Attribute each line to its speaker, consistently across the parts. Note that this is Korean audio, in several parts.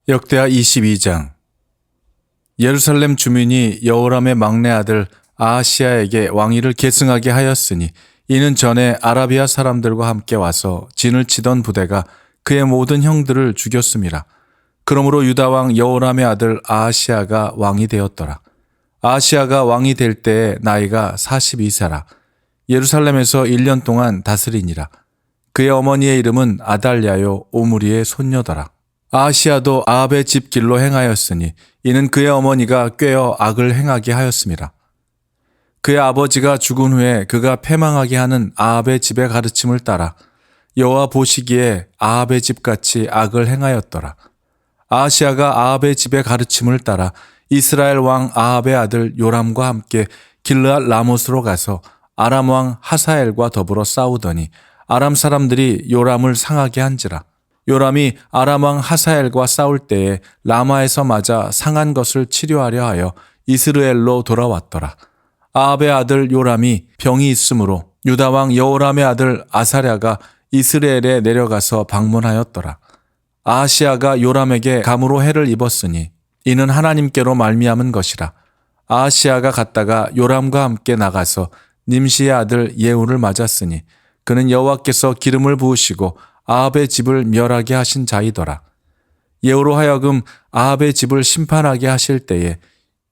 Speaker 1: 역대하 22장. 예루살렘 주민이 여호람의 막내 아들 아하시야에게 왕위를 계승하게 하였으니 이는 전에 아라비아 사람들과 함께 와서 진을 치던 부대가 그의 모든 형들을 죽였음이라. 그러므로 유다 왕 여호람의 아들 아하시야가 왕이 되었더라. 아하시야가 왕이 될 때에 나이가 42세라. 예루살렘에서 1년 동안 다스리니라. 그의 어머니의 이름은 아달랴요 오므리의 손녀더라. 아하시야도 아합의 집 길로 행하였으니 이는 그의 어머니가 꾀어 악을 행하게 하였음이라. 그의 아버지가 죽은 후에 그가 패망하게 하는 아합의 집의 가르침을 따라 여호와 보시기에 아합의 집같이 악을 행하였더라. 아하시야가 아합의 집의 가르침을 따라 이스라엘 왕 아합의 아들 요람과 함께 길르앗 라못으로 가서 아람 왕 하사엘과 더불어 싸우더니 아람 사람들이 요람을 상하게 한지라. 요람이 아람 왕 하사엘과 싸울 때에 라마에서 맞아 상한 것을 치료하려 하여 이스르엘로 돌아왔더라. 아합의 아들 요람이 병이 있으므로 유다 왕 여호람의 아들 아사랴가 이스라엘에 내려가서 방문하였더라. 아하시야가 요람에게 감으로 해를 입었으니 이는 하나님께로 말미암은 것이라. 아하시야가 갔다가 요람과 함께 나가서 님시의 아들 예후를 맞았으니 그는 여호와께서 기름을 부으시고 아합의 집을 멸하게 하신 자이더라. 예후로 하여금 아합의 집을 심판하게 하실 때에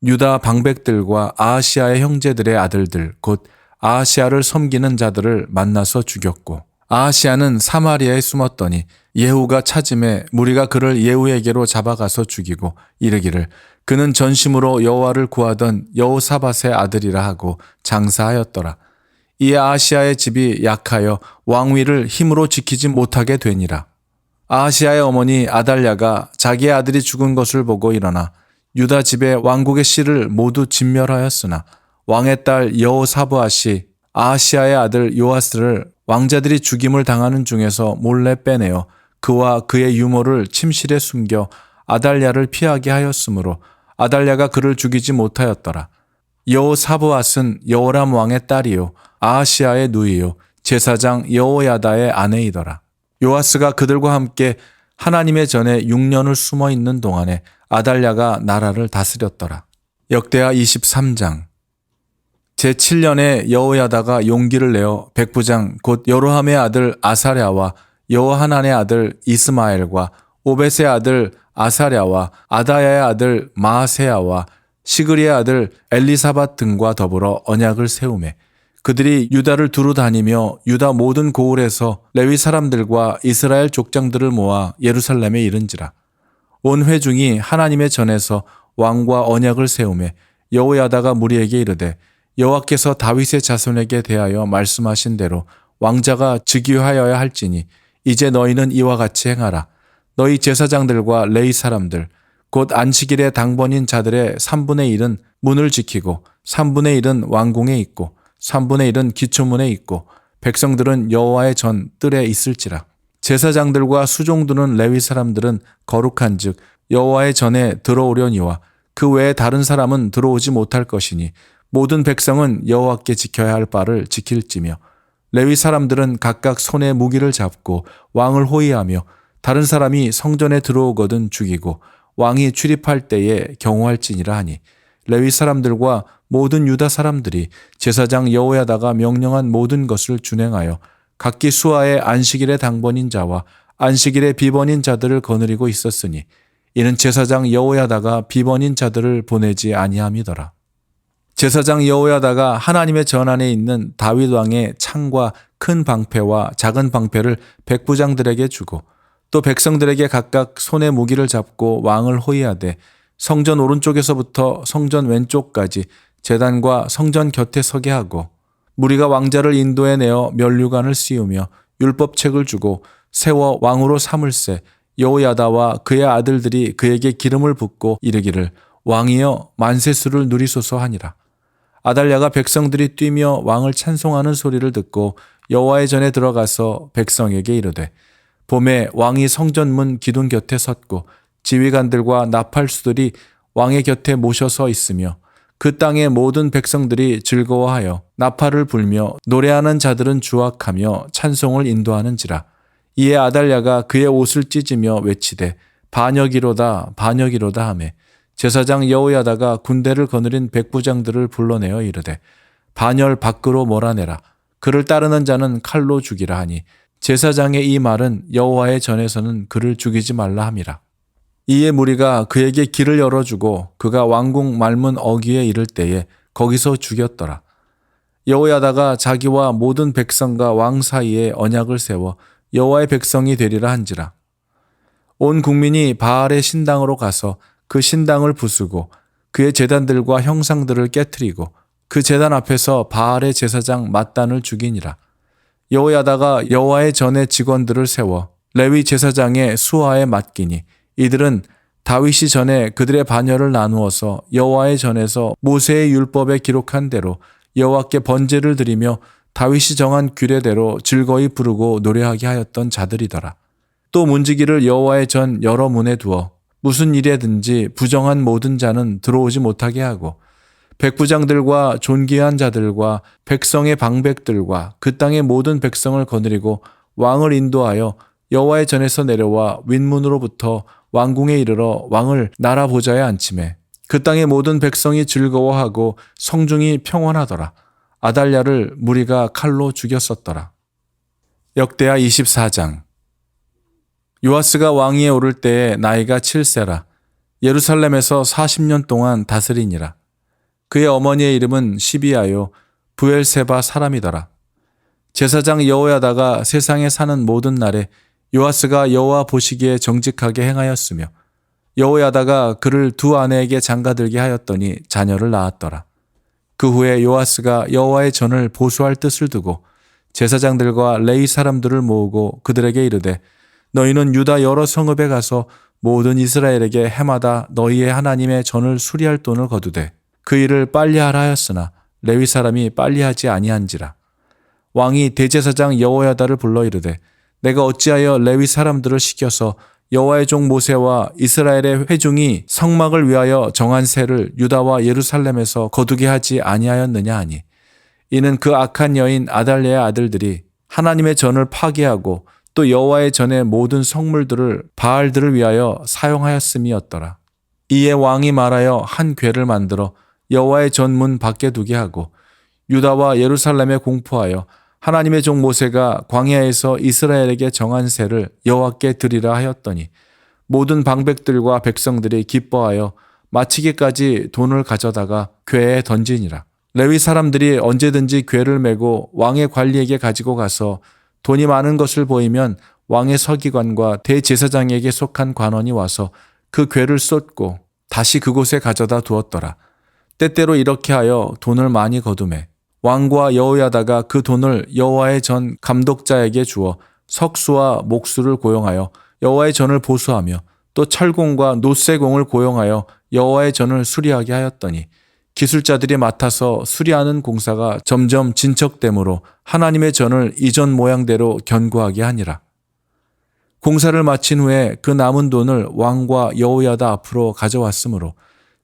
Speaker 1: 유다 방백들과 아하시야의 형제들의 아들들 곧 아하시야를 섬기는 자들을 만나서 죽였고 아하시야는 사마리아에 숨었더니 예후가 찾음에 무리가 그를 예후에게로 잡아가서 죽이고 이르기를 그는 전심으로 여호와를 구하던 여호사밧의 아들이라 하고 장사하였더라. 이에 아하시야의 집이 약하여 왕위를 힘으로 지키지 못하게 되니라. 아하시야의 어머니 아달랴가 자기의 아들이 죽은 것을 보고 일어나 유다 집의 왕국의 씨를 모두 진멸하였으나 왕의 딸 여호사브앗이 아하시야의 아들 요아스를 왕자들이 죽임을 당하는 중에서 몰래 빼내어 그와 그의 유모를 침실에 숨겨 아달랴를 피하게 하였으므로 아달랴가 그를 죽이지 못하였더라. 여호사브앗은 여호람 왕의 딸이요 아하시야의 누이요 제사장 여호야다의 아내이더라. 요아스가 그들과 함께 하나님의 전에 6년을 숨어 있는 동안에 아달랴가 나라를 다스렸더라. 역대하 23장. 제7년에 여호야다가 용기를 내어 백부장 곧 여로함의 아들 아사랴와 여호하난의 아들 이스마엘과 오벳의 아들 아사랴와 아다야의 아들 마아세야와 시그리의 아들 엘리사밧 등과 더불어 언약을 세우매 그들이 유다를 두루 다니며 유다 모든 고을에서 레위 사람들과 이스라엘 족장들을 모아 예루살렘에 이른지라. 온 회중이 하나님의 전에서 왕과 언약을 세우매 여호야다가 무리에게 이르되 여호와께서 다윗의 자손에게 대하여 말씀하신 대로 왕자가 즉위하여야 할지니 이제 너희는 이와 같이 행하라. 너희 제사장들과 레위 사람들 곧 안식일에 당번인 자들의 3분의 1은 문을 지키고 3분의 1은 왕궁에 있고 3분의 1은 기초문에 있고 백성들은 여호와의 전 뜰에 있을지라. 제사장들과 수종드는 레위 사람들은 거룩한즉 여호와의 전에 들어오려니와 그 외에 다른 사람은 들어오지 못할 것이니 모든 백성은 여호와께 지켜야 할 바를 지킬지며 레위 사람들은 각각 손에 무기를 잡고 왕을 호위하며 다른 사람이 성전에 들어오거든 죽이고 왕이 출입할 때에 경호할지니라 하니 레위 사람들과 모든 유다 사람들이 제사장 여호야다가 명령한 모든 것을 준행하여 각기 수하의 안식일의 당번인 자와 안식일의 비번인 자들을 거느리고 있었으니 이는 제사장 여호야다가 비번인 자들을 보내지 아니함이더라. 제사장 여호야다가 하나님의 전 안에 있는 다윗 왕의 창과 큰 방패와 작은 방패를 백부장들에게 주고 또 백성들에게 각각 손에 무기를 잡고 왕을 호위하되 성전 오른쪽에서부터 성전 왼쪽까지 제단과 성전 곁에 서게 하고 무리가 왕자를 인도해 내어 면류관을 씌우며 율법책을 주고 세워 왕으로 삼을세 여호야다와 그의 아들들이 그에게 기름을 붓고 이르기를 왕이여 만세수를 누리소서 하니라. 아달랴가 백성들이 뛰며 왕을 찬송하는 소리를 듣고 여호와의 전에 들어가서 백성에게 이르되 봄에 왕이 성전문 기둥 곁에 섰고 지휘관들과 나팔수들이 왕의 곁에 모셔서 있으며 그 땅의 모든 백성들이 즐거워하여 나팔을 불며 노래하는 자들은 주악하며 찬송을 인도하는지라. 이에 아달랴가 그의 옷을 찢으며 외치되 반역이로다 반역이로다 하매 제사장 여호야다가 군대를 거느린 백부장들을 불러내어 이르되 반열 밖으로 몰아내라. 그를 따르는 자는 칼로 죽이라 하니 제사장의 이 말은 여호와의 전에서는 그를 죽이지 말라 함이라. 이에 무리가 그에게 길을 열어주고 그가 왕궁 말문 어귀에 이를 때에 거기서 죽였더라. 여호야다가 자기와 모든 백성과 왕 사이에 언약을 세워 여호와의 백성이 되리라 한지라. 온 국민이 바알의 신당으로 가서 그 신당을 부수고 그의 제단들과 형상들을 깨뜨리고 그 제단 앞에서 바알의 제사장 맏단을 죽이니라. 여호야다가 여호와의 전의 직원들을 세워 레위 제사장의 수하에 맡기니 이들은 다윗이 전에 그들의 반열을 나누어서 여호와의 전에서 모세의 율법에 기록한 대로 여호와께 번제를 드리며 다윗이 정한 규례대로 즐거이 부르고 노래하게 하였던 자들이더라. 또 문지기를 여호와의 전 여러 문에 두어 무슨 일에든지 부정한 모든 자는 들어오지 못하게 하고 백부장들과 존귀한 자들과 백성의 방백들과 그 땅의 모든 백성을 거느리고 왕을 인도하여 여호와의 전에서 내려와 윗문으로부터 왕궁에 이르러 왕을 나라 보좌에 앉히매 그 땅의 모든 백성이 즐거워하고 성중이 평온하더라. 아달랴를 무리가 칼로 죽였었더라. 역대하 24장. 요아스가 왕위에 오를 때에 나이가 7세라. 예루살렘에서 40년 동안 다스리니라. 그의 어머니의 이름은 시비아요 부엘세바 사람이더라. 제사장 여호야다가 세상에 사는 모든 날에 요아스가 여호와 보시기에 정직하게 행하였으며 여호야다가 그를 두 아내에게 장가들게 하였더니 자녀를 낳았더라. 그 후에 요아스가 여호와의 전을 보수할 뜻을 두고 제사장들과 레위 사람들을 모으고 그들에게 이르되 너희는 유다 여러 성읍에 가서 모든 이스라엘에게 해마다 너희의 하나님의 전을 수리할 돈을 거두되 그 일을 빨리 하라 하였으나 레위 사람이 빨리 하지 아니한지라. 왕이 대제사장 여호야다를 불러 이르되 내가 어찌하여 레위 사람들을 시켜서 여호와의 종 모세와 이스라엘의 회중이 성막을 위하여 정한 세를 유다와 예루살렘에서 거두게 하지 아니하였느냐 하니 이는 그 악한 여인 아달랴의 아들들이 하나님의 전을 파괴하고 또 여호와의 전의 모든 성물들을 바알들을 위하여 사용하였음이었더라. 이에 왕이 말하여 한 궤를 만들어 여호와의 전문 밖에 두게 하고 유다와 예루살렘에 공포하여 하나님의 종 모세가 광야에서 이스라엘에게 정한 세를 여호와께 드리라 하였더니 모든 방백들과 백성들이 기뻐하여 마치기까지 돈을 가져다가 궤에 던지니라. 레위 사람들이 언제든지 궤를 메고 왕의 관리에게 가지고 가서 돈이 많은 것을 보이면 왕의 서기관과 대제사장에게 속한 관원이 와서 그 궤를 쏟고 다시 그곳에 가져다 두었더라. 때때로 이렇게 하여 돈을 많이 거두매 왕과 여호야다가 그 돈을 여호와의 전 감독자에게 주어 석수와 목수를 고용하여 여호와의 전을 보수하며 또 철공과 노쇠공을 고용하여 여호와의 전을 수리하게 하였더니 기술자들이 맡아서 수리하는 공사가 점점 진척되므로 하나님의 전을 이전 모양대로 견고하게 하니라. 공사를 마친 후에 그 남은 돈을 왕과 여호야다 앞으로 가져왔으므로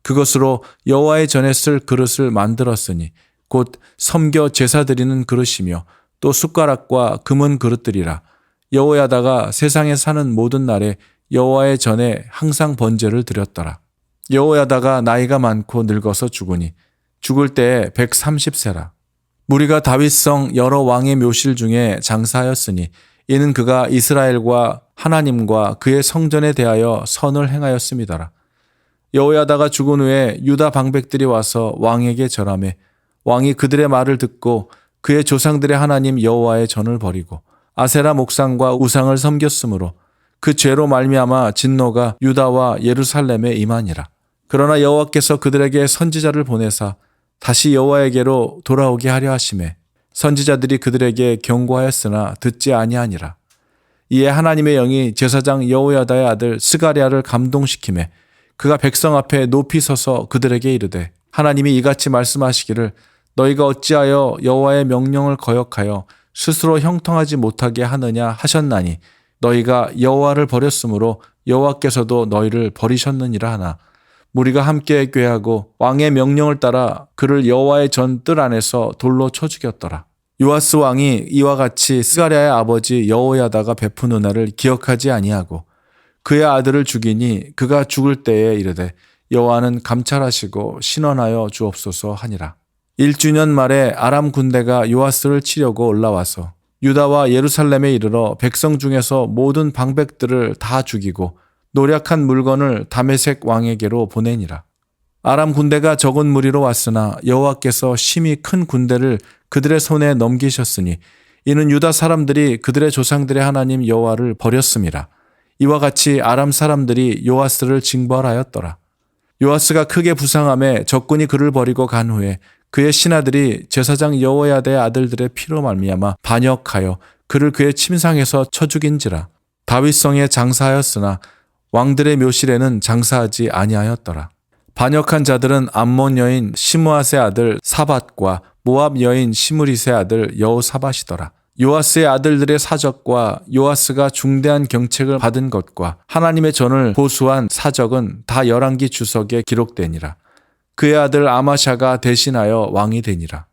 Speaker 1: 그것으로 여호와의 전에 쓸 그릇을 만들었으니 곧 섬겨 제사 드리는 그릇이며 또 숟가락과 금은 그릇들이라. 여호야다가 세상에 사는 모든 날에 여호와의 전에 항상 번제를 드렸더라. 여호야다가 나이가 많고 늙어서 죽으니 죽을 때에 130세라. 무리가 다윗성 여러 왕의 묘실 중에 장사하였으니 이는 그가 이스라엘과 하나님과 그의 성전에 대하여 선을 행하였음이더라. 여호야다가 죽은 후에 유다 방백들이 와서 왕에게 절하매 왕이 그들의 말을 듣고 그의 조상들의 하나님 여호와의 전을 버리고 아세라 목상과 우상을 섬겼으므로 그 죄로 말미암아 진노가 유다와 예루살렘에 임하니라. 그러나 여호와께서 그들에게 선지자를 보내사 다시 여호와에게로 돌아오게 하려 하시매 선지자들이 그들에게 경고하였으나 듣지 아니하니라. 이에 하나님의 영이 제사장 여호야다의 아들 스가랴를 감동시키매 그가 백성 앞에 높이 서서 그들에게 이르되 하나님이 이같이 말씀하시기를 너희가 어찌하여 여호와의 명령을 거역하여 스스로 형통하지 못하게 하느냐 하셨나니 너희가 여호와를 버렸으므로 여호와께서도 너희를 버리셨느니라 하나 무리가 함께 궤하고 왕의 명령을 따라 그를 여호와의 전 뜰 안에서 돌로 쳐 죽였더라. 요아스 왕이 이와 같이 스가랴의 아버지 여호야다가 베푼 은혜를 기억하지 아니하고 그의 아들을 죽이니 그가 죽을 때에 이르되 여호와는 감찰하시고 신원하여 주옵소서 하니라. 1주년 말에 아람 군대가 요아스를 치려고 올라와서 유다와 예루살렘에 이르러 백성 중에서 모든 방백들을 다 죽이고 노략한 물건을 다메섹 왕에게로 보내니라. 아람 군대가 적은 무리로 왔으나 여호와께서 심히 큰 군대를 그들의 손에 넘기셨으니 이는 유다 사람들이 그들의 조상들의 하나님 여호와를 버렸음이라. 이와 같이 아람 사람들이 요아스를 징벌하였더라. 요아스가 크게 부상함에 적군이 그를 버리고 간 후에 그의 신하들이 제사장 여호야다의 아들들의 피로 말미암아 반역하여 그를 그의 침상에서 쳐 죽인지라. 다윗성에 장사하였으나 왕들의 묘실에는 장사하지 아니하였더라. 반역한 자들은 암몬 여인 시므앗의 아들 사밧과 모압 여인 시므릿의 아들 여호사밧이더라. 요아스의 아들들의 사적과 요아스가 중대한 경책을 받은 것과 하나님의 전을 보수한 사적은 다 열왕기 주석에 기록되니라. 그의 아들 아마샤가 대신하여 왕이 되니라.